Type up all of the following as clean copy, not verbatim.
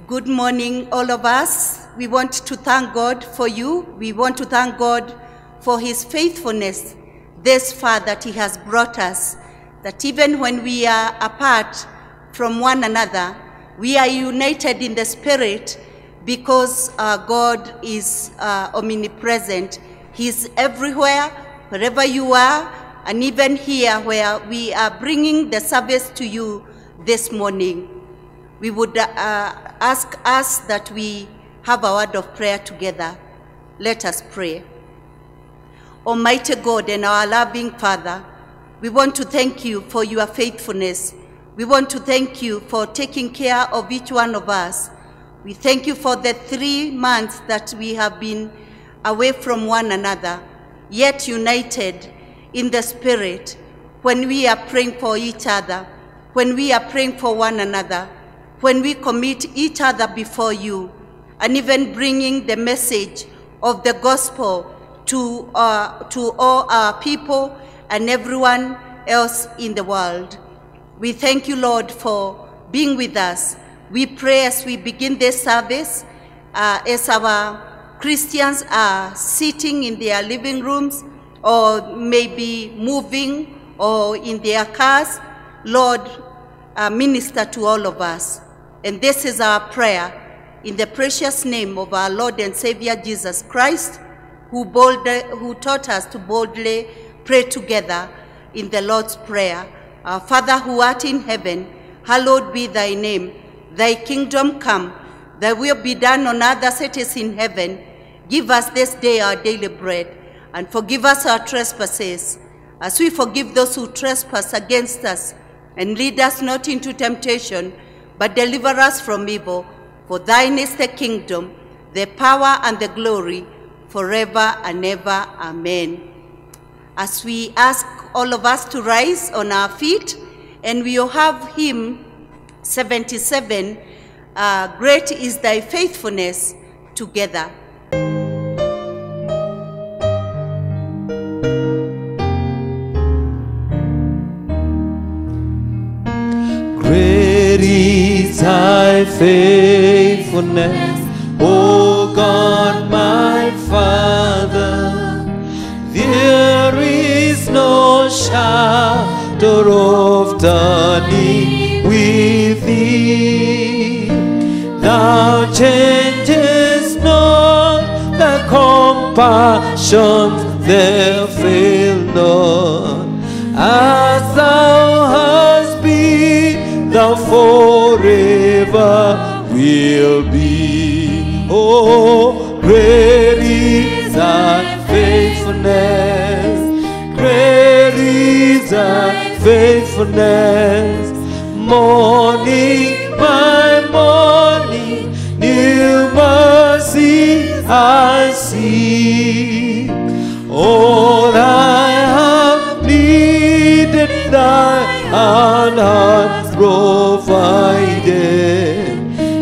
Good morning, all of us. We want to thank God for you. We want to thank God for his faithfulness this far that he has brought us, that even when we are apart from one another, we are united in the Spirit because God is omnipresent. He's everywhere, wherever you are, and even here where we are bringing the service to you this morning. We would ask us that we have a word of prayer together. Let us pray. Almighty God and our loving Father, we want to thank you for your faithfulness. We want to thank you for taking care of each one of us. We thank you for the 3 months that we have been away from one another, yet united in the Spirit, when we are praying for each other, when we are praying for one another, when we commit each other before you, and even bringing the message of the gospel to all our people and everyone else in the world. We thank you, Lord, for being with us. We pray as we begin this service, as our Christians are sitting in their living rooms or maybe moving or in their cars, Lord, minister to all of us. And this is our prayer in the precious name of our Lord and Savior Jesus Christ, who taught us to boldly pray together in the Lord's Prayer. Our Father who art in heaven, hallowed be thy name. Thy kingdom come, thy will be done on earth as it is in heaven. Give us this day our daily bread, and forgive us our trespasses, as we forgive those who trespass against us. And lead us not into temptation, but deliver us from evil. For thine is the kingdom, the power, and the glory, forever and ever. Amen. As we ask all of us to rise on our feet, and we will have hymn 77, Great is Thy Faithfulness, together. Great is thy faithfulness, O God my Father. There is no shadow of turning with thee. Thou changest not, thy compassions there fail not. As thou hast been, thou forever will be. Oh, great is thy faithfulness, great is thy faithfulness. Morning by morning, new mercy I see. All I have needed, thy hand hath provided.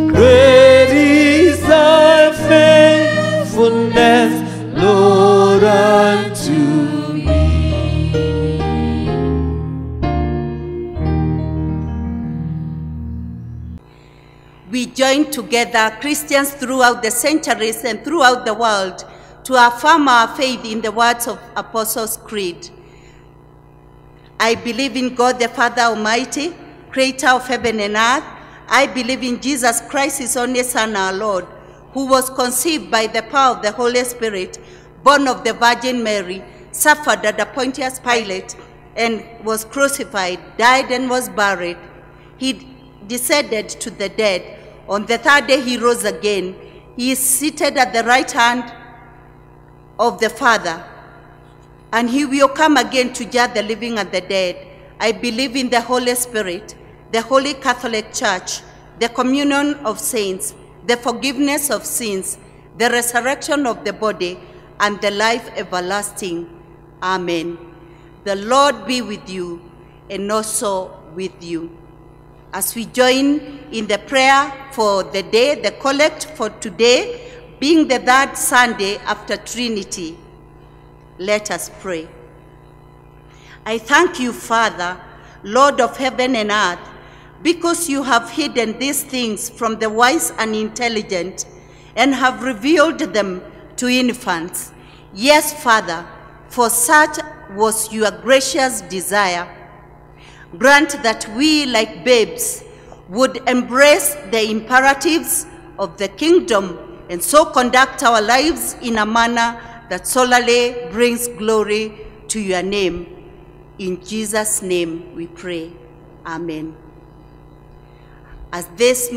Great is thy faithfulness, Lord, unto me. We join together, Christians throughout the centuries and throughout the world, to affirm our faith in the words of Apostles' Creed. I believe in God the Father Almighty, creator of heaven and earth. I believe in Jesus Christ, his only Son, our Lord, who was conceived by the power of the Holy Spirit, born of the Virgin Mary, suffered under Pontius Pilate, and was crucified, died, and was buried. He descended to the dead. On the third day he rose again. He is seated at the right hand of the Father, and he will come again to judge the living and the dead. I believe in the Holy Spirit, the Holy Catholic Church, the communion of saints, the forgiveness of sins, the resurrection of the body, and the life everlasting. Amen. The Lord be with you, and also with you. As we join in the prayer for the day, the collect for today, being the third Sunday after Trinity, let us pray. I thank you, Father, Lord of heaven and earth, because you have hidden these things from the wise and intelligent and have revealed them to infants. Yes, Father, for such was your gracious desire. Grant that we, like babes, would embrace the imperatives of the kingdom and so conduct our lives in a manner that solely brings glory to your name. In Jesus' name we pray. Amen. At this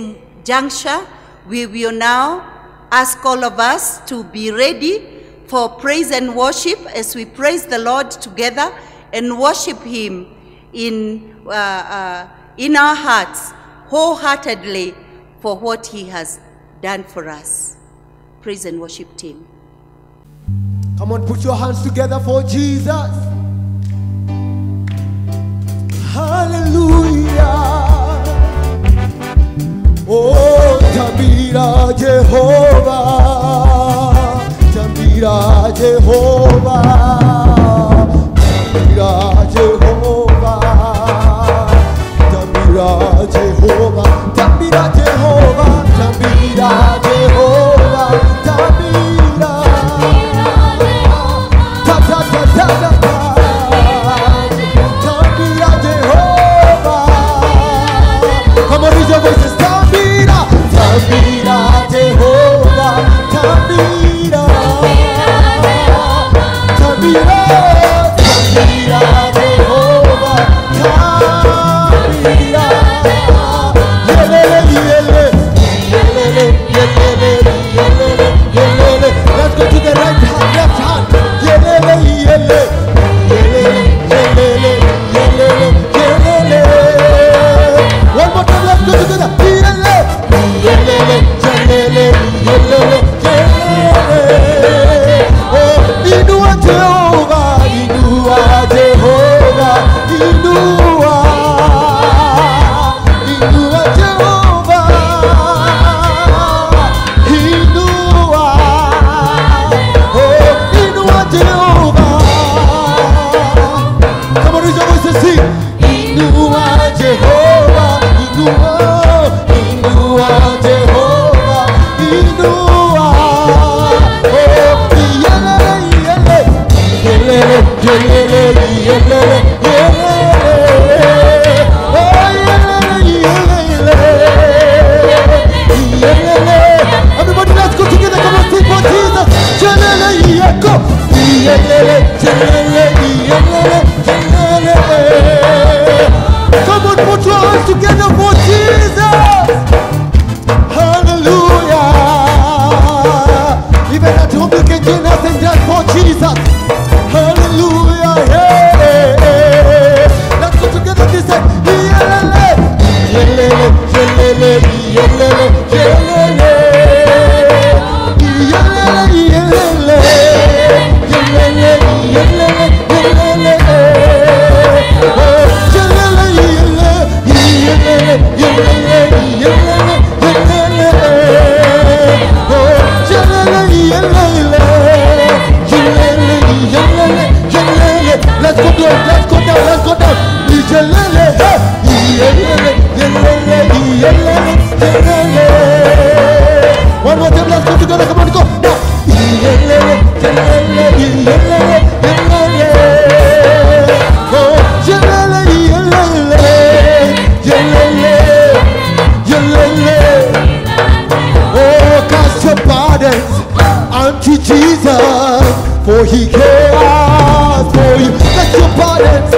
juncture, we will now ask all of us to be ready for praise and worship as we praise the Lord together and worship Him in our hearts wholeheartedly for what He has done for us. Praise and worship team. Come on, put your hands together for Jesus. Hallelujah. Oh, Tambira Jehovah, Tambira Jehovah, Tambira Jehovah, Tambira Jehovah, Tambira Jehovah, Tambira Jehovah, Tambira, ta ta ta ta ta, Tambira Jehovah. Come on, raise your voices. Tambira Jehovah, Tambira, Tambira, Tambira Jehovah, Tambira, yelele, yelele, yelele, yelele, yelele, yelele. Let's go to the right hand, left hand, yelele, yelele, yelele, yelele, yelele, yelele. One more time, let's go together. Yelele, yelele, yelele, yelele. Oh, inua Jehovah, inua Jehovah, inua, inua Jehovah, inua. Oh, inua Jehovah. Come on, raise your voice and sing. Inua Jehovah, inua. Inua Jehovah, Inua, oh, yelele, yelele, yelele, yelele, yelele, yelele, oh, yelele, yelele, yelele. Everybody, let's go together. Come on, sing for Jesus. Yelele, yeko, yelele, yelele, yelele, yelele. Come on, put your hands together for Jesus. Hallelujah. Even at home you can join us and dance for Jesus. Hallelujah. Hey. Let's go together this time. Yelele, yelele, yelele, yelele, yelele. Yelele, yelele, yelele, yelele, yelele. Oh, yelele, yelele, yelele, yelele, yelele. Let's go down, let's go down, let's go down. One more time, let's go together. Come on, go now. Oh, cast your burdens unto Jesus, for He cares for you.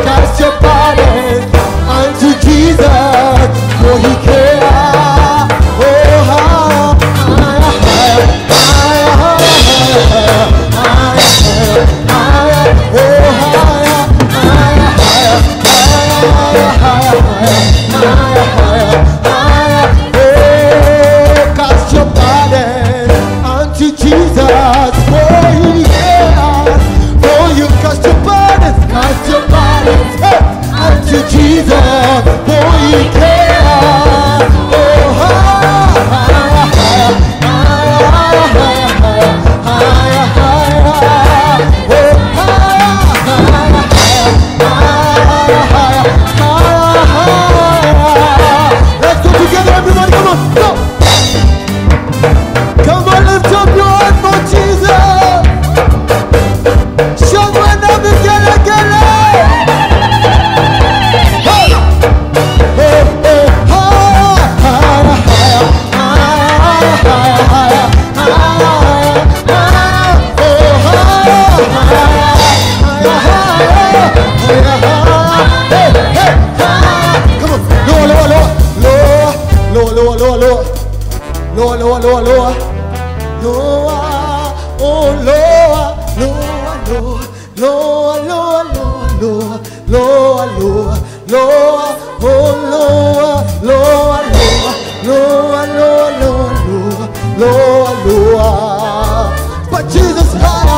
Cast your burdens unto Jesus, for He cares. Oh, higher, higher, higher, higher, higher, oh, higher, higher, higher, higher, higher, higher. Oh, cast your burdens unto Jesus, for He cares for you. Cast your burdens hey, unto Jesus, for He cares. Oh, higher, higher, higher, higher, higher, higher, higher, oh, higher, higher, higher, higher, higher, higher, higher. Loa, Loa, Loa. Loa, oh Loa, Loa, Loa, Loa, Loa, Loa, Loa, Loa, Loa, oh Loa, Loa, Loa, Loa, Loa, Loa, Loa, Loa. But Jesus higher.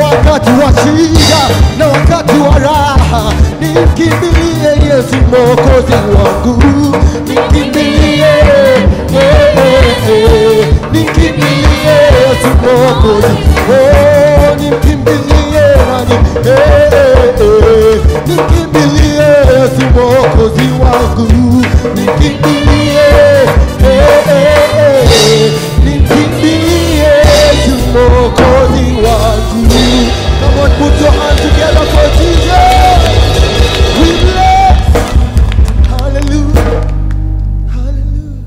Wakati wa shida na wakati wa raha, nikimbilie Yesu Mwokozi wangu, nikimbilie, nikimbilie Yesu Mwokozi, nikimbilie nani, nikimbilie Yesu Mwokozi wangu, nikimbilie, nikimbilie Yesu Mwokozi wangu. Come on, put your hands together for Jesus. We bless. Hallelujah. Hallelujah.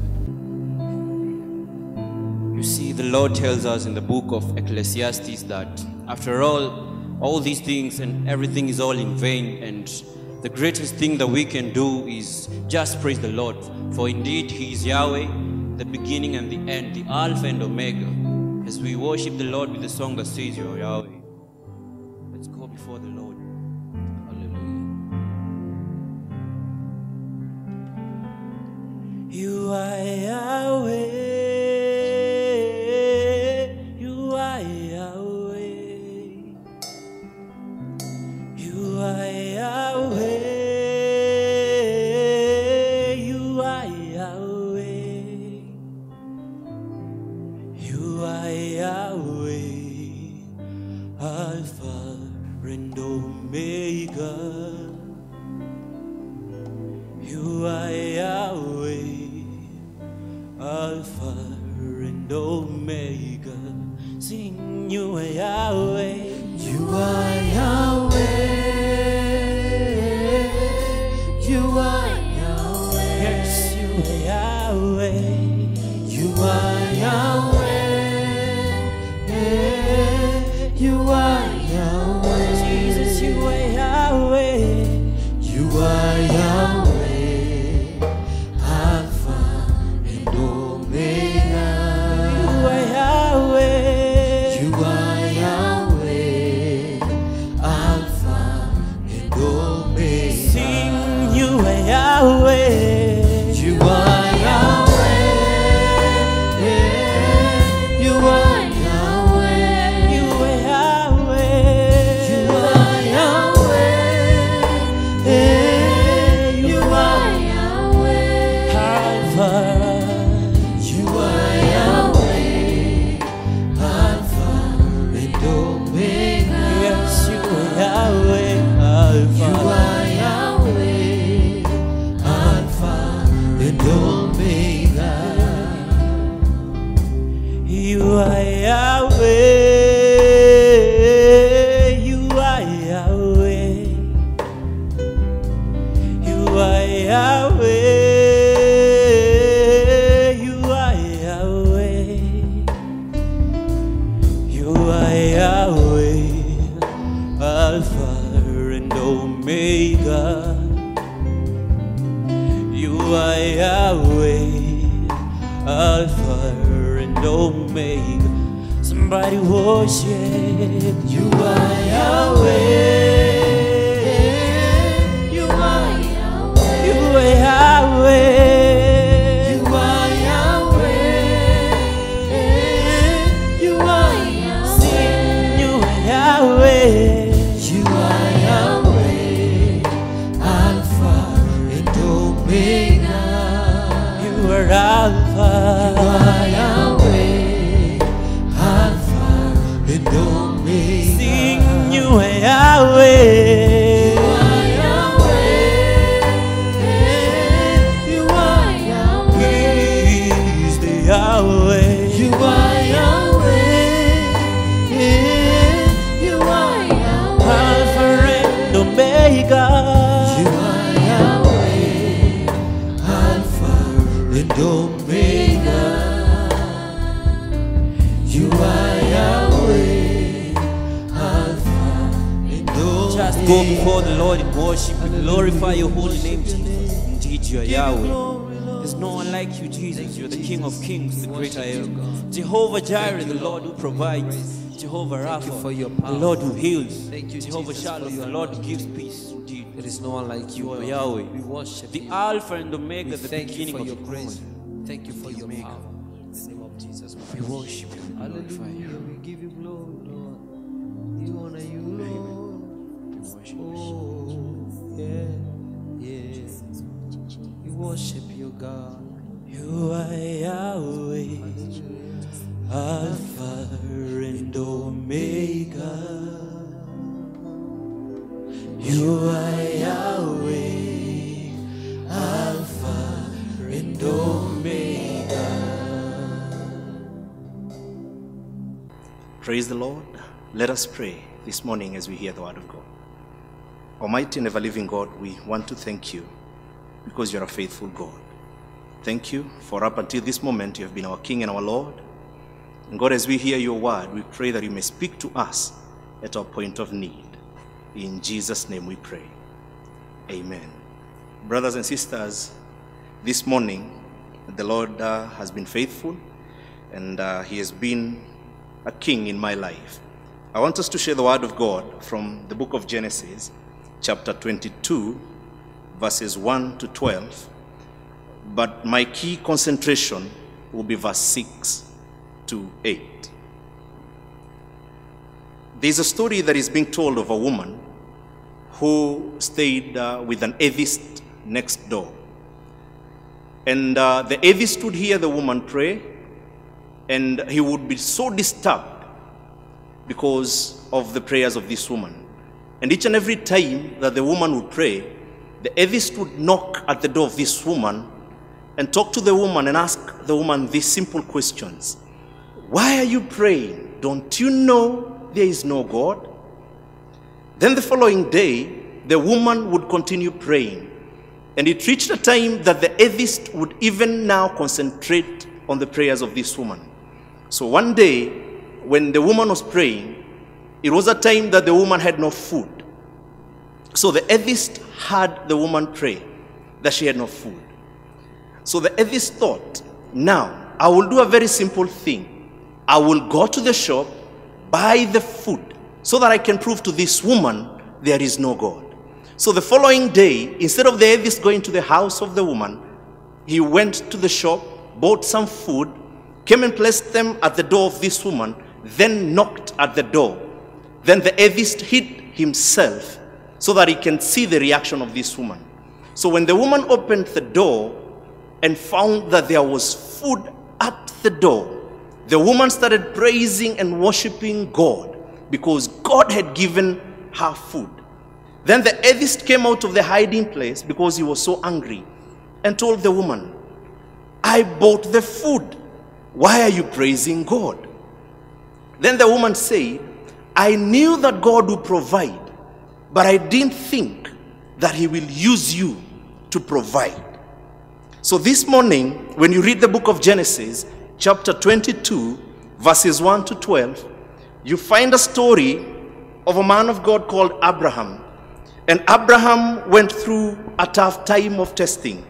You see, the Lord tells us in the book of Ecclesiastes that after all these things and everything is all in vain, and the greatest thing that we can do is just praise the Lord. For indeed, He is Yahweh, the beginning and the end, the Alpha and Omega. As we worship the Lord with the song that says, "You are Yahweh," let's go before the Lord. Hallelujah. You are Yahweh. You are Yahweh. You are Yahweh. You are Yahweh. You are Yahweh, Alpha and Omega. You are Yahweh, Alpha and Omega. Sing, you are Yahweh. You are Yahweh. You are Yahweh. Yes, you are Yahweh. You are Yahweh. You are Yahweh. Jesus, you are Yahweh. You are Yahweh, Alpha and Omega. You are Yahweh. You are Yahweh, Alpha and Omega. Sing, you are Yahweh. You are Yahweh. You are Yahweh. You are Yahweh. You are Yahweh. You are Yahweh. Alpha. You are Yahweh. Alpha and Omega. Yes, you are Yahweh. Alpha. You are Yahweh. Alpha and Omega. You are Yahweh. You are Yahweh. You are Yahweh. You are Yahweh. You are Yahweh, Alpha and Omega. You are Yahweh, Alpha and Omega. Somebody worship. You are Yahweh. You are Yahweh. You are Yahweh. You are Yahweh. You are Yahweh. Alpha. You are Yahweh, Alpha and Omega. Sing, you are Yahweh. You are Yahweh. You are Yahweh. He's the Yahweh. You are Yahweh. You are Yahweh. Alpha and Omega. You are Yahweh, Alpha and Omega. You are Yahweh, Alpha and Omega. Just go before the Lord in worship and glorify your holy name, Jesus. Indeed, you are Yahweh. There's no one like you, Jesus. You're the King of Kings, the great I am. Jehovah Jireh, the Lord who provides. Jehovah Rapha, the Lord who heals. Jehovah Shalom, the Lord who gives peace. Indeed, There is no one like you, you are Lord. Yahweh, We worship the you. Alpha and Omega, We the thank you beginning for of your the grace. end. Thank you for your Omega. power. In the name of Jesus Christ. We worship you and glorify Hallelujah. you. We give you glory, Lord. We honor you, Lord. We worship you. Oh, yeah, yeah. We worship you, God. You are Yahweh, Alpha and Omega. You are Yahweh, Alpha and Omega. Praise the Lord. Let us pray this morning as we hear the word of God. Almighty and ever-living God, we want to thank you because you're a faithful God. Thank you for up until this moment you have been our King and our Lord. And God, as we hear your word, we pray that you may speak to us at our point of need. In Jesus' name we pray. Amen. Brothers and sisters, this morning the Lord has been faithful and he has been a king in my life. I want us to share the word of God from the book of Genesis, chapter 22, verses 1 to 12. But my key concentration will be verse 6 to 8. There's a story that is being told of a woman who stayed with an atheist next door. And the atheist would hear the woman pray, and he would be so disturbed because of the prayers of this woman. And each and every time that the woman would pray, the atheist would knock at the door of this woman and talk to the woman and ask the woman these simple questions. Why are you praying? Don't you know there is no God? Then the following day, the woman would continue praying. And it reached a time that the atheist would even now concentrate on the prayers of this woman. So one day, when the woman was praying, it was a time that the woman had no food. So the atheist heard the woman pray that she had no food. So the atheist thought, now I will do a very simple thing. I will go to the shop, buy the food, so that I can prove to this woman there is no God. So the following day, instead of the atheist going to the house of the woman, he went to the shop, bought some food, came and placed them at the door of this woman, then knocked at the door. Then the atheist hid himself so that he can see the reaction of this woman. So when the woman opened the door and found that there was food at the door, the woman started praising and worshiping God because God had given her food. Then the atheist came out of the hiding place because he was so angry and told the woman, I bought the food. Why are you praising God? Then the woman said, I knew that God would provide, but I didn't think that he will use you to provide. So this morning, when you read the book of Genesis, chapter 22, verses 1 to 12, you find a story of a man of God called Abraham. And Abraham went through a tough time of testing.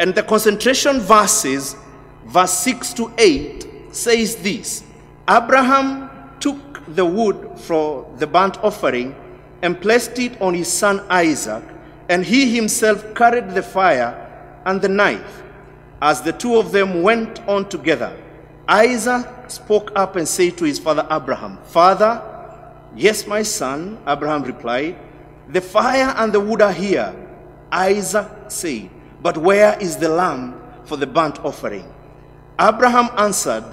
And the concentration verses, verse 6 to 8, says this. Abraham took the wood for the burnt offering and placed it on his son Isaac, and he himself carried the fire and the knife. As the two of them went on together, Isaac spoke up and said to his father Abraham, Father, yes, my son, Abraham replied, the fire and the wood are here. Isaac said, but where is the lamb for the burnt offering? Abraham answered,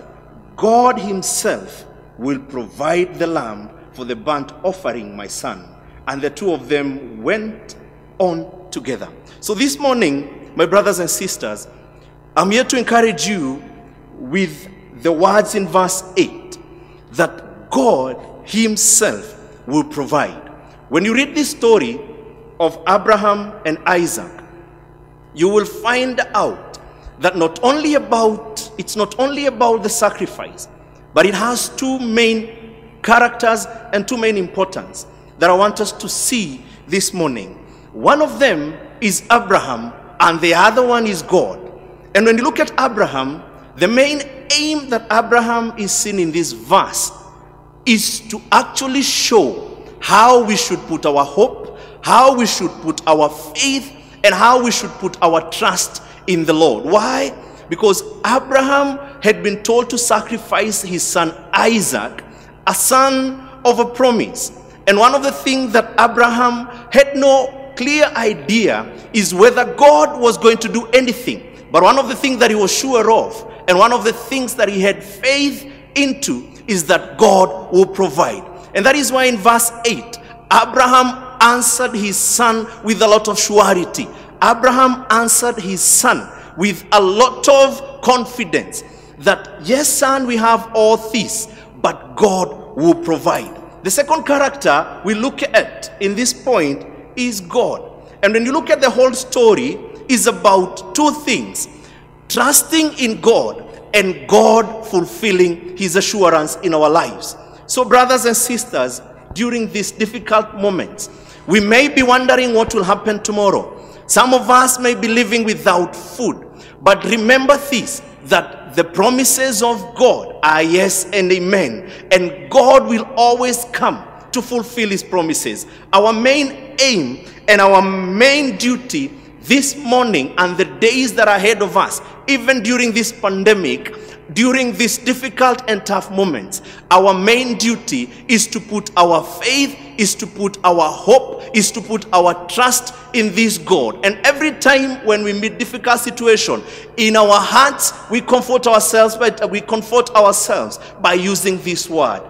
God himself will provide the lamb for the burnt offering, my son. And the two of them went on together. So this morning, my brothers and sisters, I'm here to encourage you with the words in verse 8 that God himself will provide. When you read this story of Abraham and Isaac, you will find out that it's not only about the sacrifice, but it has two main characters and two main importance that I want us to see this morning. One of them is Abraham and the other one is God. And when you look at Abraham, the main aim that Abraham is seen in this verse is to actually show how we should put our hope, how we should put our faith, and how we should put our trust in the Lord. Why? Because Abraham had been told to sacrifice his son Isaac, a son of a promise. And one of the things that Abraham had no clear idea is whether God was going to do anything. But one of the things that he was sure of, and one of the things that he had faith into, is that God will provide. And that is why in verse 8, Abraham answered his son with a lot of surety. Abraham answered his son with a lot of confidence that, yes, son, we have all this, but God will provide. The second character we look at in this point is God. And when you look at the whole story, is about two things: trusting in God and God fulfilling his assurance in our lives. So brothers and sisters, during these difficult moments, we may be wondering what will happen tomorrow. Some of us may be living without food. But remember this, that the promises of God are yes and amen. And God will always come to fulfill his promises. Our main aim and our main duty this morning and the days that are ahead of us, even during this pandemic, during these difficult and tough moments, our main duty is to put our faith, is to put our hope, is to put our trust in this God. And every time when we meet difficult situation, in our hearts we comfort ourselves by using this word: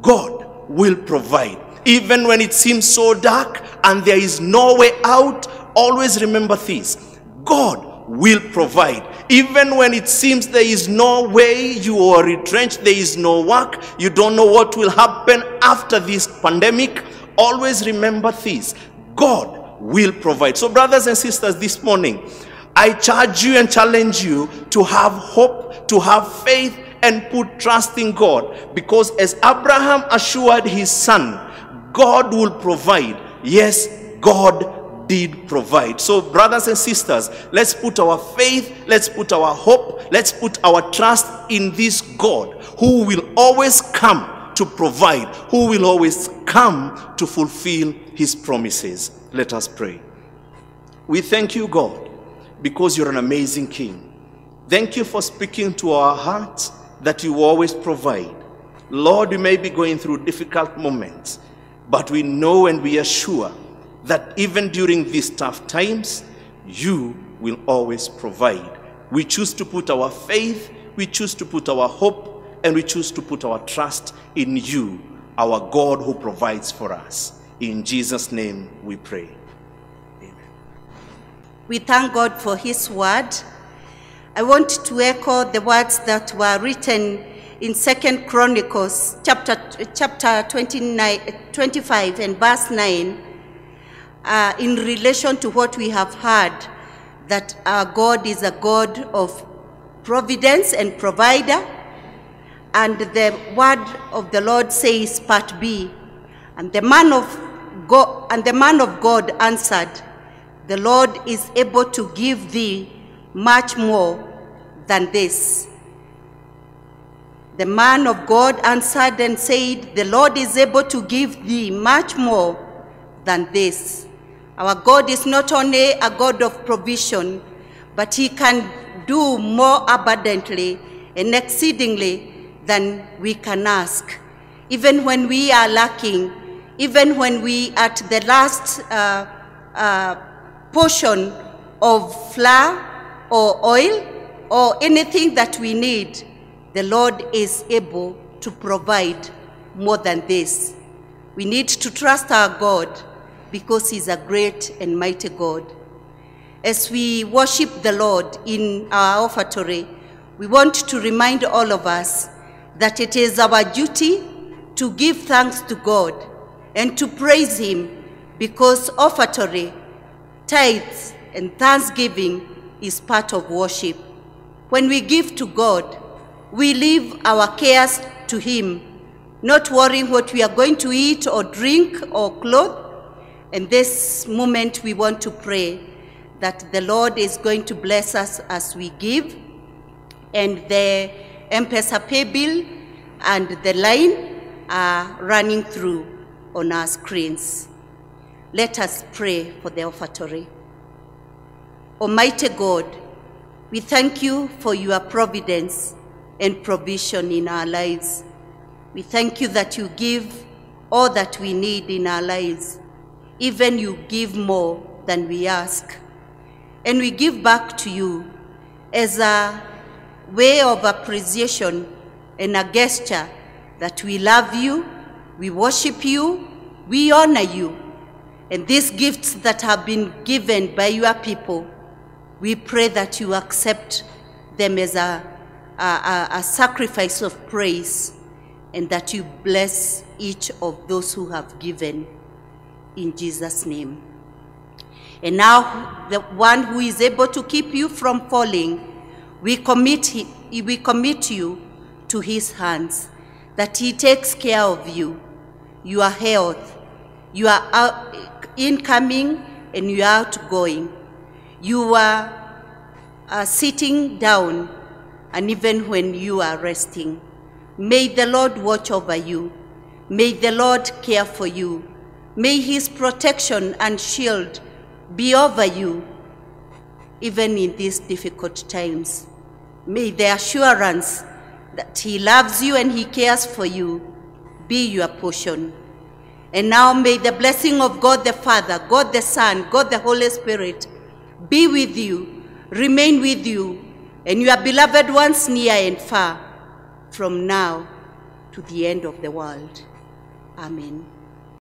God will provide. Even when it seems so dark and there is no way out, always remember this: God will provide. Even when it seems there is no way, you are retrenched, there is no work, you don't know what will happen after this pandemic, always remember this: God will provide. So brothers and sisters, this morning, I charge you and challenge you to have hope, to have faith, and put trust in God. Because as Abraham assured his son, God will provide. Yes, God did provide. So brothers and sisters, let's put our faith, let's put our hope, let's put our trust in this God who will always come to provide, who will always come to fulfill his promises. Let us pray. We thank you, God, because you're an amazing King. Thank you for speaking to our hearts that you always provide. Lord, we may be going through difficult moments, but we know and we are sure that even during these tough times, you will always provide. We choose to put our faith, we choose to put our hope, and we choose to put our trust in you, our God who provides for us. In Jesus' name we pray. Amen. We thank God for his word. I want to echo the words that were written in 2 Chronicles chapter 25 and verse 9. In relation to what we have heard, that our God is a God of providence and provider. And the word of the Lord says, part B, and the man of God answered, the Lord is able to give thee much more than this. The man of God answered and said, the Lord is able to give thee much more than this. Our God is not only a God of provision, but he can do more abundantly and exceedingly than we can ask. Even when we are lacking, even when we at the last portion of flour or oil, or anything that we need, the Lord is able to provide more than this. We need to trust our God because he's a great and mighty God. As we worship the Lord in our offertory, we want to remind all of us that it is our duty to give thanks to God and to praise him, because offertory, tithes, and thanksgiving is part of worship. When we give to God, we leave our cares to him, not worrying what we are going to eat or drink or clothe. And this moment we want to pray that the Lord is going to bless us as we give. And the M-Pesa pay bill and the line are running through on our screens. Let us pray for the offertory. Almighty God, we thank you for your providence and provision in our lives. We thank you that you give all that we need in our lives. Even you give more than we ask. And we give back to you as a way of appreciation and a gesture that we love you, we worship you, we honor you. And these gifts that have been given by your people, we pray that you accept them as a sacrifice of praise, and that you bless each of those who have given, in Jesus' name. And now, the one who is able to keep you from falling, we commit you to his hands, that he takes care of you, your health, your incoming and your outgoing. You are sitting down, and even when you are resting. May the Lord watch over you. May the Lord care for you. May his protection and shield be over you, even in these difficult times. May the assurance that he loves you and he cares for you be your portion. And now may the blessing of God the Father, God the Son, God the Holy Spirit be with you, remain with you, and your beloved ones near and far, from now to the end of the world. Amen.